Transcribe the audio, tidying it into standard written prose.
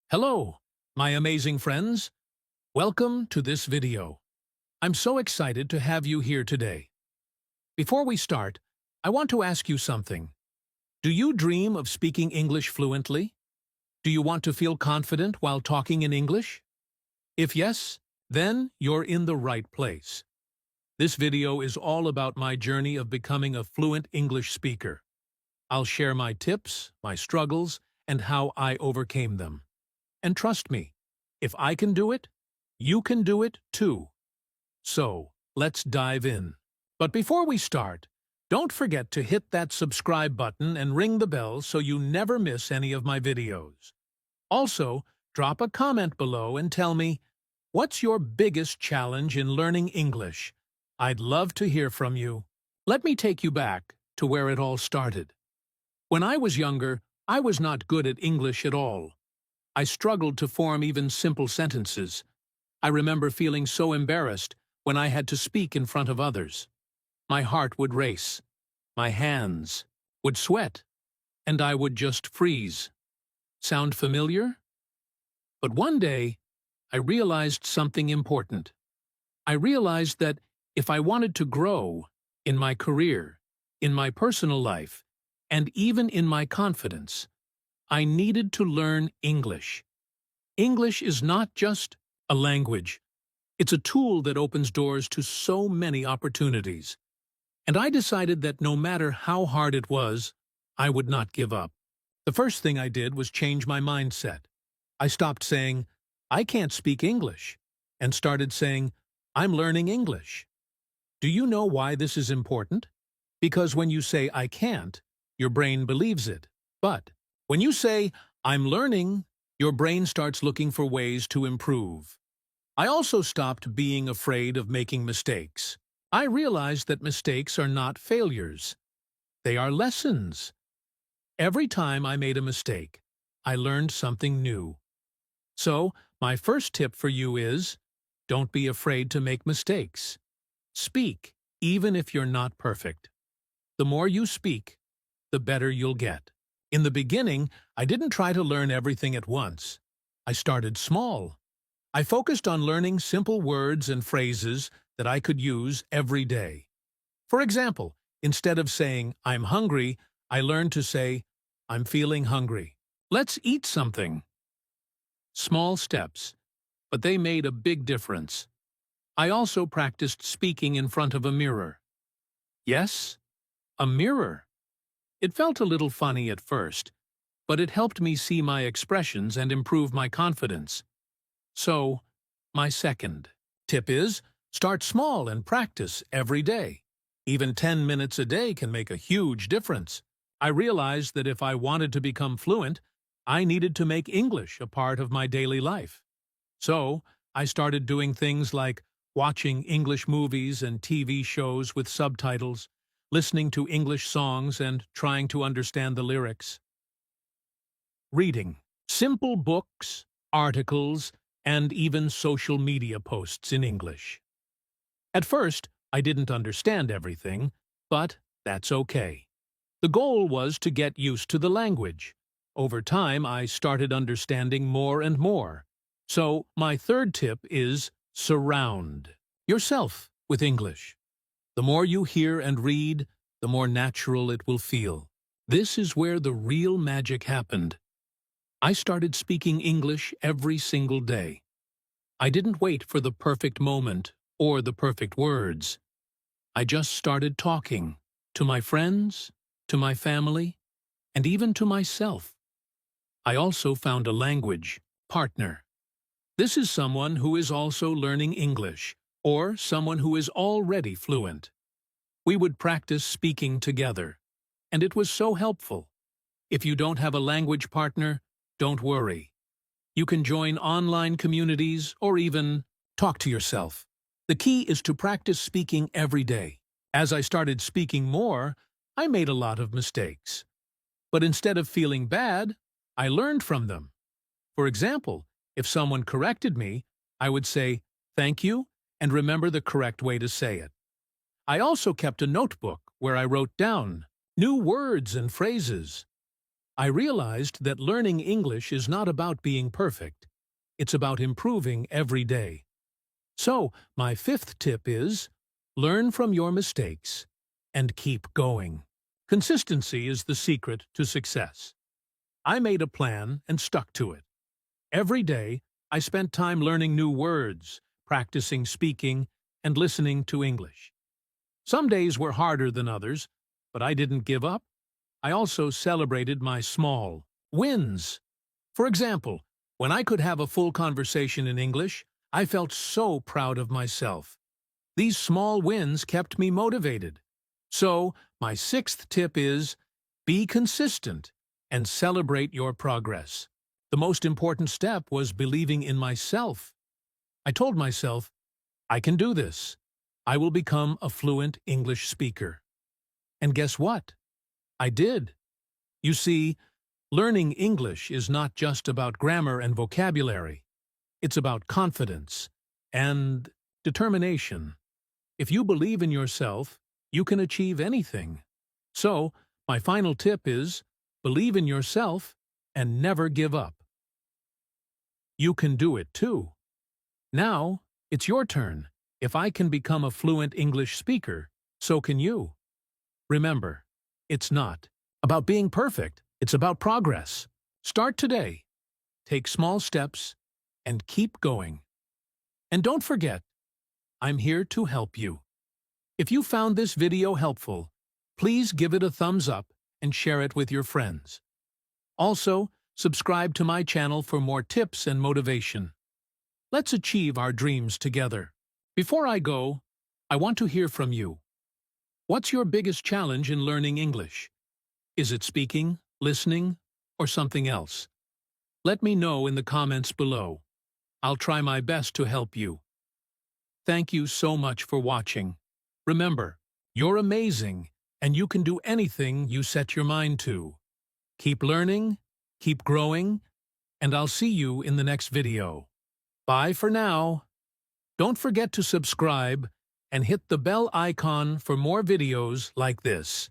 Hello, my amazing friends. Welcome to this video. I'm so excited to have you here today. Before we start, I want to ask you something. Do you dream of speaking English fluently? Do you want to feel confident while talking in English? If yes, then you're in the right place. This video is all about my journey of becoming a fluent English speaker. I'll share my tips, my struggles, and how I overcame them. And trust me, if I can do it, you can do it too. So, let's dive in. But before we start, don't forget to hit that subscribe button and ring the bell so you never miss any of my videos. Also, drop a comment below and tell me, what's your biggest challenge in learning English? I'd love to hear from you. Let me take you back to where it all started. When I was younger, I was not good at English at all. I struggled to form even simple sentences. I remember feeling so embarrassed when I had to speak in front of others. My heart would race, my hands would sweat, and I would just freeze. Sound familiar? But one day, I realized something important. I realized that if I wanted to grow in my career, in my personal life, and even in my confidence, I needed to learn English. English is not just a language. It's a tool that opens doors to so many opportunities. And I decided that no matter how hard it was, I would not give up. The first thing I did was change my mindset. I stopped saying, I can't speak English, and started saying, I'm learning English. Do you know why this is important? Because when you say I can't, your brain believes it. But when you say, I'm learning, your brain starts looking for ways to improve. I also stopped being afraid of making mistakes. I realized that mistakes are not failures. They are lessons. Every time I made a mistake, I learned something new. So, my first tip for you is, don't be afraid to make mistakes. Speak, even if you're not perfect. The more you speak, the better you'll get. In the beginning, I didn't try to learn everything at once. I started small. I focused on learning simple words and phrases that I could use every day. For example, instead of saying, I'm hungry, I learned to say, I'm feeling hungry. Let's eat something. Small steps, but they made a big difference. I also practiced speaking in front of a mirror. Yes, a mirror. It felt a little funny at first, but it helped me see my expressions and improve my confidence. So, my second tip is, start small and practice every day. Even 10 minutes a day can make a huge difference. I realized that if I wanted to become fluent, I needed to make English a part of my daily life. So, I started doing things like watching English movies and TV shows with subtitles, listening to English songs and trying to understand the lyrics. Reading simple books, articles, and even social media posts in English. At first, I didn't understand everything, but that's okay. The goal was to get used to the language. Over time, I started understanding more and more. So, my third tip is surround yourself with English. The more you hear and read, the more natural it will feel. This is where the real magic happened. I started speaking English every single day. I didn't wait for the perfect moment or the perfect words. I just started talking to my friends, to my family, and even to myself. I also found a language partner. This is someone who is also learning English, or someone who is already fluent. We would practice speaking together, and it was so helpful. If you don't have a language partner, don't worry. You can join online communities or even talk to yourself. The key is to practice speaking every day. As I started speaking more, I made a lot of mistakes. But instead of feeling bad, I learned from them. For example, if someone corrected me, I would say, thank you, and remember the correct way to say it. I also kept a notebook where I wrote down new words and phrases. I realized that learning English is not about being perfect. It's about improving every day. So, my fifth tip is, learn from your mistakes and keep going. Consistency is the secret to success. I made a plan and stuck to it. Every day, I spent time learning new words, practicing speaking, and listening to English. Some days were harder than others, but I didn't give up. I also celebrated my small wins. For example, when I could have a full conversation in English, I felt so proud of myself. These small wins kept me motivated. So, my sixth tip is, be consistent and celebrate your progress. The most important step was believing in myself. I told myself, I can do this. I will become a fluent English speaker. And guess what? I did. You see, learning English is not just about grammar and vocabulary. It's about confidence and determination. If you believe in yourself, you can achieve anything. So, my final tip is, believe in yourself and never give up. You can do it too. Now, it's your turn. If I can become a fluent English speaker, so can you. Remember, it's not about being perfect. It's about progress. Start today. Take small steps and keep going. And don't forget, I'm here to help you. If you found this video helpful, please give it a thumbs up and share it with your friends. Also, subscribe to my channel for more tips and motivation. Let's achieve our dreams together. Before I go, I want to hear from you. What's your biggest challenge in learning English? Is it speaking, listening, or something else? Let me know in the comments below. I'll try my best to help you. Thank you so much for watching. Remember, you're amazing, and you can do anything you set your mind to. Keep learning, keep growing, and I'll see you in the next video. Bye for now. Don't forget to subscribe and hit the bell icon for more videos like this.